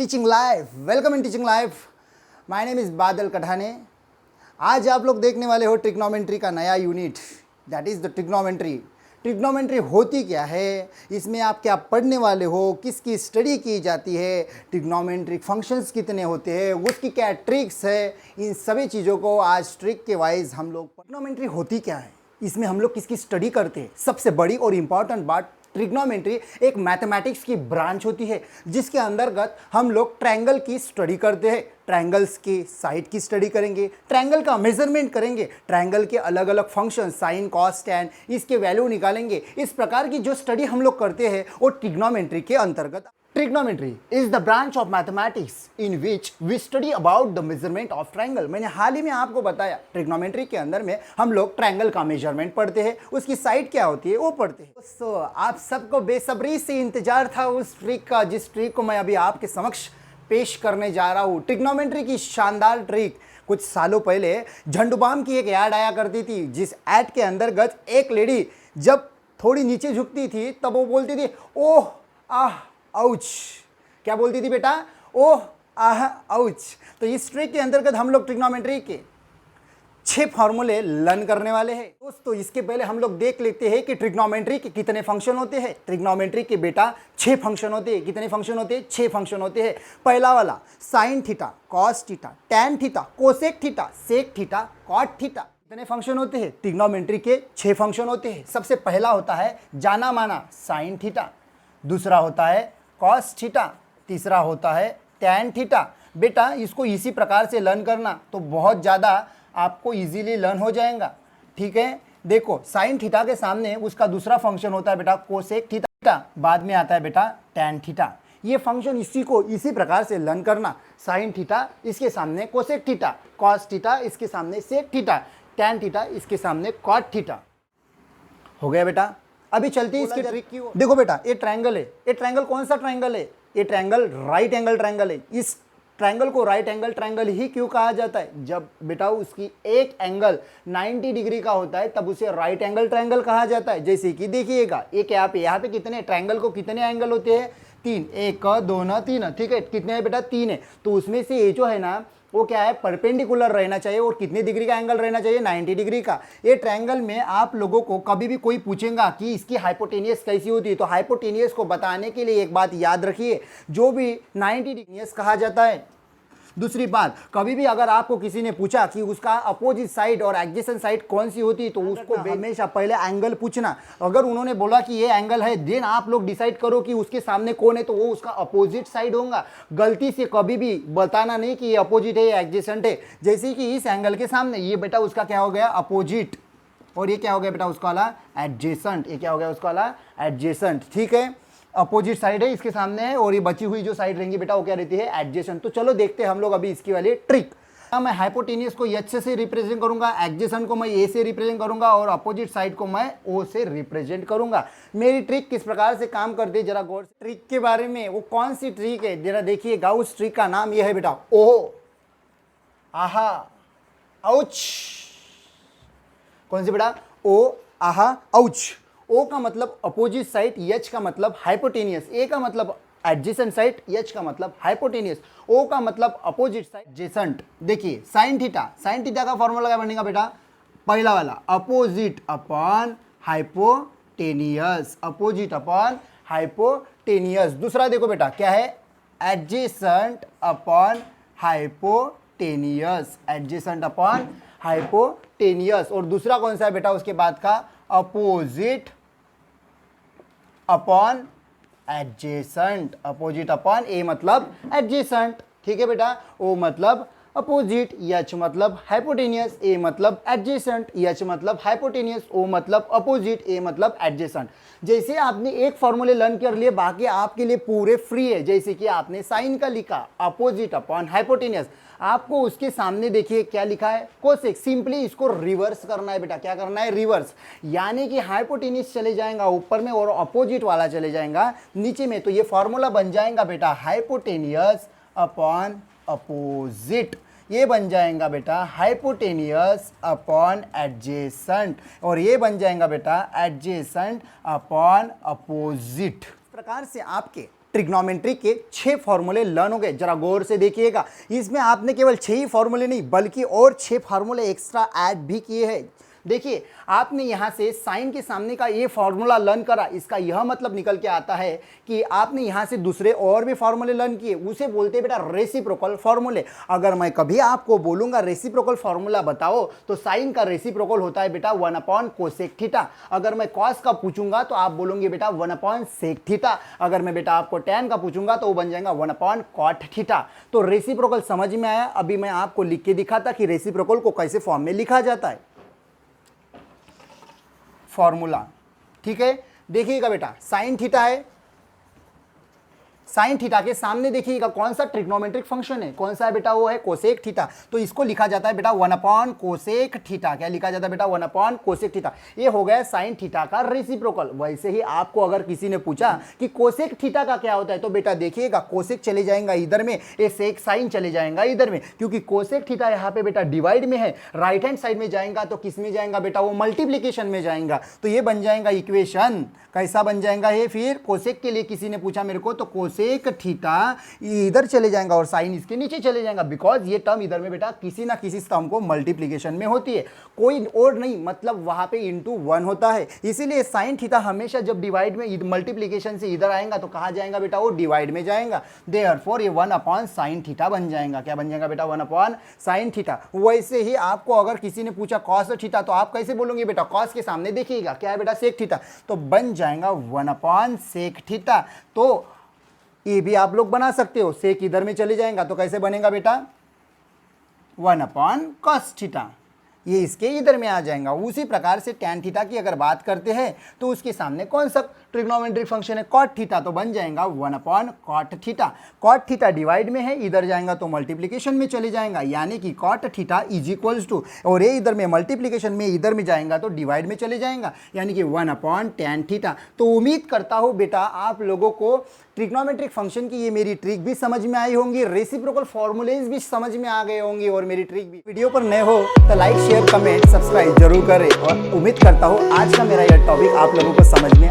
Teaching live. Welcome in teaching live. My name is बादल कठाने। आज आप लोग देखने वाले हो ट्रिग्नोमेट्री का नया unit, that is the trigonometry. Trigonometry होती क्या है, इसमें आप क्या पढ़ने वाले हो, किसकी स्टडी की जाती है, ट्रिग्नोमेट्रिक फंक्शंस कितने होते हैं, उसकी क्या ट्रिक्स है, इन सभी चीज़ों को आज ट्रिक के वाइज हम लोग। ट्रिग्नोमेट्री होती क्या है, इसमें हम लोग किसकी स्टडी करते हैं। सबसे बड़ी और इम्पॉर्टेंट बात, ट्रिग्नोमेट्री एक मैथमेटिक्स की ब्रांच होती है जिसके अंतर्गत हम लोग ट्रायंगल की स्टडी करते हैं। ट्रायंगल्स की साइड की स्टडी करेंगे, ट्रायंगल का मेजरमेंट करेंगे, ट्रायंगल के अलग अलग फंक्शन साइन कॉस टैन इसके वैल्यू निकालेंगे। इस प्रकार की जो स्टडी हम लोग करते हैं वो ट्रिग्नोमेट्री के अंतर्गत। Trigonometry is the branch of mathematics in which we study about the measurement of triangle. मैंने हाल ही में आपको बताया ट्रिग्नोमेट्री के अंदर में हम लोग ट्रायंगल का मेजरमेंट पढ़ते हैं, उसकी साइड क्या होती है वो पढ़ते हैं। दोस्तों आप सबको बेसब्री से इंतजार था उस ट्रिक का, जिस ट्रिक को मैं अभी आपके समक्ष पेश करने जा रहा हूँ। ट्रिग्नोमेट्री की शानदार ट्रिक। कुछ सालों पहले झंडूबाम की एक ऐड आया करती थी, जिस ऐड के अंतर्गत एक लेडी जब थोड़ी नीचे झुकती थी तब वो बोलती थी ओह आह आउच। क्या बोलती थी बेटा? ओह आह आउच। तो इस ट्रिक के अंतर्गत हम लोग ट्रिग्नोमेट्री के 6 फार्मूले लर्न करने वाले हैं। दोस्तों इसके पहले हम लोग देख लेते हैं कि ट्रिग्नोमेट्री के कितने फंक्शन होते हैं। ट्रिग्नोमेट्री के बेटा 6 फंक्शन होते हैं। कितने फंक्शन होते हैं? 6 फंक्शन होते हैं। पहला वाला sine theta, cos theta, tan theta, cosec theta, sec theta, cot theta. कितने फंक्शन होते हैं? ट्रिग्नोमेट्री के 6 फंक्शन होते हैं। सबसे पहला होता है जाना माना साइन थीटा, दूसरा होता है कॉस थीटा, तीसरा होता है टैन थीटा। बेटा इसको इसी प्रकार से लर्न करना तो बहुत ज़्यादा आपको इजीली लर्न हो जाएगा। ठीक है, देखो साइन थीटा के सामने उसका दूसरा फंक्शन होता है बेटा कोसेक थीटा, बाद में आता है बेटा टैन थीटा। ये फंक्शन इसी प्रकार से लर्न करना। साइन थीटा इसके सामने कोसेक थीटा, कॉस थीटा इसके सामने सेक थीटा, टैन थीटा इसके सामने कॉट थीटा। हो गया बेटा। अभी चलते हैं इसके ट्रिक की ओर। देखो बेटा ये ट्रायंगल है। ये ट्रायंगल कौन सा ट्रायंगल है? ये ट्रायंगल राइट एंगल ट्रायंगल है। इस ट्रायंगल को राइट एंगल ट्रायंगल ही क्यों कहा जाता है? जब बेटा उसकी एक एंगल 90 डिग्री का होता है तब उसे राइट एंगल ट्रायंगल कहा जाता है। जैसे कि देखिएगा एक यहाँ पे कितने ट्रायंगल को कितने एंगल होते हैं? 3, 1 2 3। ठीक है, कितने हैं बेटा? 3 है। तो उसमें से ये जो है ना वो क्या है, परपेंडिकुलर रहना चाहिए और कितने डिग्री का एंगल रहना चाहिए? 90 डिग्री का। ये ट्रायंगल में आप लोगों को कभी भी कोई पूछेगा कि इसकी हाइपोटेनियस कैसी होती है, तो हाइपोटेनियस को बताने के लिए एक बात याद रखिए, जो भी 90 डिग्री कहा जाता है। दूसरी बात, कभी भी अगर आपको किसी ने पूछा कि उसका अपोजिट साइड और एडजेसेंट साइड कौन सी होती है तो उसको हमेशा पहले एंगल पूछना। अगर उन्होंने बोला कि ये एंगल है, देन आप लोग डिसाइड करो कि उसके सामने कौन है, तो वो उसका अपोजिट साइड होगा। गलती से कभी भी बताना नहीं कि ये अपोजिट है या एडजेसेंट है। जैसे कि इस एंगल के सामने ये बेटा उसका क्या हो गया? अपोजिट। और ये क्या हो गया बेटा? उसका वाला एडजेसेंट। ये क्या हो गया? उसका वाला एडजेसेंट। ठीक है, अपोजिट साइड है इसके सामने है और ये बची हुई जो साइड रहेंगी बेटा वो क्या रहती है? एडजेसेंट। तो चलो देखते हैं हम लोग अभी इसकी वाली ट्रिक। मैं हाइपोटेनियस को एच से रिप्रेजेंट करूंगा, एडजेसेंट को मैं ए से रिप्रेजेंट करूंगा और अपोजिट साइड को मैं ओ से रिप्रेजेंट करूंगा। मेरी ट्रिक किस प्रकार से काम करती है जरा गौर से। ट्रिक के बारे में, वो कौन सी ट्रिक है जरा देखिएगा। उस ट्रिक का नाम यह है बेटा ओ आहा आउच। कौन सी बेटा? ओ आहा आउच। ओ का मतलब अपोजिट साइड, एच का मतलब हाइपोटेनियस, ए का मतलब एडजेसेंट साइड, एच का मतलब हाइपोटेनियस, ओ का मतलब अपोजिट साइड एडजेसेंट। देखिए साइन थीटा का फॉर्मूला क्या बनेगा बेटा? पहला वाला opposite upon hypotenuse, opposite upon hypotenuse. दूसरा देखो बेटा क्या है? Adjacent upon hypotenuse, adjacent upon hypotenuse. और दूसरा कौन सा है बेटा उसके बाद का? Opposite upon adjacent, opposite upon A मतलब एडजेसेंट। ठीक है बेटा, ओ मतलब अपोजिट, एच मतलब हाइपोटेनियस, ए मतलब एडजेसेंट, एच मतलब हाइपोटेनियस, ओ मतलब अपोजिट, ए मतलब एडजेसेंट। जैसे आपने एक फॉर्मूले लर्न कर लिए, बाकी आपके लिए पूरे फ्री है। जैसे कि आपने साइन का लिखा अपोजिट अपॉन हाइपोटेनियस, आपको उसके सामने देखिए क्या लिखा है? कोसेक। सिंपली इसको रिवर्स करना है बेटा। क्या करना है? रिवर्स। यानी कि हाइपोटेनियस चले जाएगा ऊपर में और अपोजिट वाला चले जाएगा नीचे में। तो ये फॉर्मूला बन जाएगा बेटा हाइपोटेनियस अपॉन अपोजिट। ये बन जाएगा बेटा हाइपोटेनियस अपॉन एडजेसेंट और ये बन जाएगा बेटा एडजेसेंट अपॉन अपोजिट। इस प्रकार से आपके ट्रिग्नोमेट्री के 6 फॉर्मूले लर्न हो गए। जरा गौर से देखिएगा, इसमें आपने केवल 6 ही फॉर्मूले नहीं बल्कि और 6 फॉर्मूले एक्स्ट्रा ऐड भी किए हैं। देखिए, आपने यहाँ से साइन के सामने का ये फॉर्मूला लर्न करा, इसका यह मतलब निकल के आता है कि आपने यहाँ से दूसरे और भी फॉर्मूले लर्न किए, उसे बोलते हैं बेटा रेसिप्रोकल फॉर्मूले। अगर मैं कभी आपको बोलूँगा रेसिप्रोकल फॉर्मूला बताओ, तो साइन का रेसिप्रोकल होता है बेटा 1 कोसेक थीटा। अगर मैं कॉस का पूछूंगा तो आप बोलोगे बेटा 1 सेक थीटा। अगर मैं बेटा आपको टैन का पूछूंगा तो वो बन जाएगा 1 कॉट थीटा। तो रेसिप्रोकल समझ में आया। अभी मैं आपको लिख के दिखाता कि रेसिप्रोकल को कैसे फॉर्म में लिखा जाता है। फॉर्मूला, ठीक है, देखिएगा बेटा, साइन थीटा है, साइन थीटा के सामने देखिएगा कौन सा ट्रिग्नोमेट्रिक फंक्शन है, कौन सा है बेटा, वो है कोसेक थीटा। तो इसको लिखा जाता है बेटा 1 कोसेक थीटा। क्या लिखा जाता है बेटा? 1 कोसेक थीटा। ये हो गया साइन थीटा का रेसिप्रोकल। वैसे ही आपको अगर किसी ने पूछा कि कोसेक थीटा का क्या होता है, तो बेटा देखिएगा कोसेक चले जाएगा इधर में, ये सेक साइन चले जाएगा इधर में, क्योंकि कोसेक थीटा यहाँ पे बेटा डिवाइड में है। राइट हैंड साइड में जाएगा तो किस में जाएगा बेटा? वो मल्टीप्लीकेशन में जाएगा। तो ये बन जाएगा इक्वेशन। कैसा बन जाएगा ये? फिर कोसेक के लिए किसी ने पूछा मेरे को, तो कोसेक थीटा इधर चले जाएगा और साइन इसके नीचे चले जाएगा, बिकॉज ये टर्म इधर में बेटा किसी ना किसी टर्म को मल्टीप्लीकेशन में होती है, कोई और नहीं, मतलब वहां पे इंटू 1 होता है। इसीलिए साइन थीटा हमेशा जब डिवाइड में मल्टीप्लीकेशन से इधर आएगा तो कहाँ जाएगा बेटा? वो डिवाइड में जाएगा। देयरफॉर ये 1 साइन थीटा बन जाएगा। क्या बन जाएगा बेटा? 1 साइन थीटा। वैसे ही आपको अगर किसी ने पूछा कॉस थीटा, तो आप कैसे बोलोगे बेटा? कॉस के सामने देखिएगा क्या है बेटा? Sec theta. तो बन जाएगा 1 सेक थीटा। तो ये भी आप लोग बना सकते हो, सेक इधर में चले जाएगा तो कैसे बनेगा बेटा? 1 कॉस थीटा। ये इसके इधर में आ जाएगा। उसी प्रकार से टैन थीटा की अगर बात करते हैं तो उसके सामने कौन सा ट्रिग्नोमेट्रिक फंक्शन है? Cot theta. तो बन जाएगा 1 cot theta. Cot theta divide में है, इधर जाएगा तो मल्टीप्लीकेशन में चले जाएगा, यानी कि cot theta is equals to, और ये इधर में मल्टीप्लीकेशन में इधर में जाएगा तो डिवाइड में चले जाएगा, यानी कि 1 टैन थीटा। तो उम्मीद करता हूँ बेटा आप लोगों को ट्रिग्नोमेट्रिक फंक्शन की ये मेरी ट्रिक भी समझ में आई होंगी, रेसिप्रोकल फॉर्मूलेज भी समझ में आ गए होंगे और मेरी ट्रिक भी। वीडियो पर नए हो तो लाइक शेयर कमेंट सब्सक्राइब जरूर करें, और उम्मीद करता हूँ आज का मेरा यह टॉपिक आप लोगों को समझ में